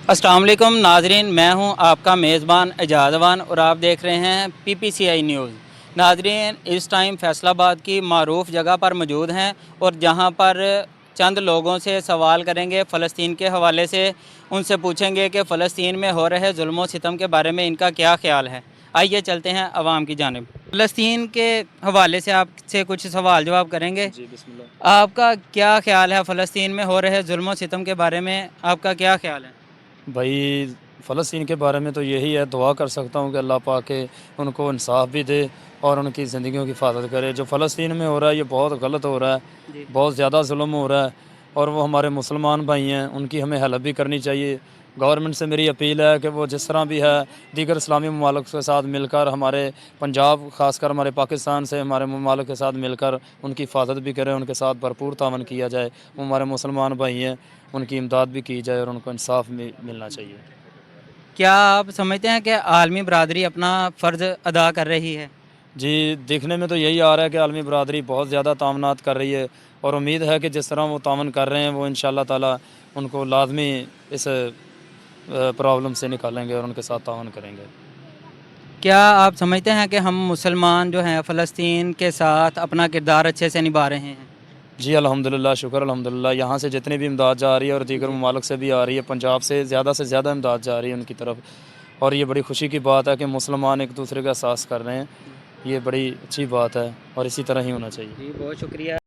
अस्सलाम वालेकुम नाजरीन, मैं हूं आपका मेज़बान एजाज़वान और आप देख रहे हैं PPCI न्यूज़। नाजरीन, इस टाइम फैसलाबाद की मारूफ जगह पर मौजूद हैं और जहां पर चंद लोगों से सवाल करेंगे फ़लस्तीन के हवाले से। उनसे पूछेंगे कि फ़लस्तीन में हो रहे जुल्म व सितम के बारे में इनका क्या ख़्याल है। आइए चलते हैं अवाम की जानिब। फ़लस्तीन के हवाले से आपसे कुछ सवाल जवाब करेंगे। जी बिस्मिल्लाह। आपका क्या ख़्याल है फ़लस्तीन में हो रहे जुल्म व सितम के बारे में, आपका क्या ख़्याल है? भाई फ़लस्तीन के बारे में तो यही है, दुआ कर सकता हूँ कि अल्लाह पाक के उनको इंसाफ भी दे और उनकी ज़िंदगियों की हिफाजत करे। जो फ़लस्तीन में हो रहा है ये बहुत गलत हो रहा है, जी। बहुत ज़्यादा जुल्म हो रहा है और वो हमारे मुसलमान भाई हैं, उनकी हमें हेल्प भी करनी चाहिए। गवर्नमेंट से मेरी अपील है कि वो जिस तरह भी है दीगर इस्लामी ममालिक के साथ मिलकर, हमारे पंजाब ख़ासकर हमारे पाकिस्तान से हमारे ममालिक के साथ मिलकर उनकी हिफाजत भी करें, उनके साथ भरपूर तावन किया जाए। वो हमारे मुसलमान भाई हैं, उनकी इमदाद भी की जाए और उनको इंसाफ मिलना चाहिए। क्या आप समझते हैं कि आलमी बरादरी अपना फ़र्ज़ अदा कर रही है? जी, देखने में तो यही आ रहा है कि आलमी बरादरी बहुत ज़्यादा तामनात कर रही है और उम्मीद है कि जिस तरह वो तामन कर रहे हैं वो इंशाअल्लाह ताला उनको लाज़मी इस प्रॉब्लम से निकालेंगे और उनके साथ तावन करेंगे। क्या आप समझते हैं कि हम मुसलमान जो हैं फ़लस्तीन के साथ अपना किरदार अच्छे से निभा रहे हैं? जी अल्हम्दुलिल्लाह, शुक्र अल्हम्दुलिल्लाह। यहाँ से जितनी भी इमदाद जा रही है और दीगर जी। ममालिक से भी आ रही है, पंजाब से ज़्यादा इमदाद जा रही है उनकी तरफ और ये बड़ी खुशी की बात है कि मुसलमान एक दूसरे का एहसास कर रहे हैं। ये बड़ी अच्छी बात है और इसी तरह ही होना चाहिए। जी, बहुत शुक्रिया।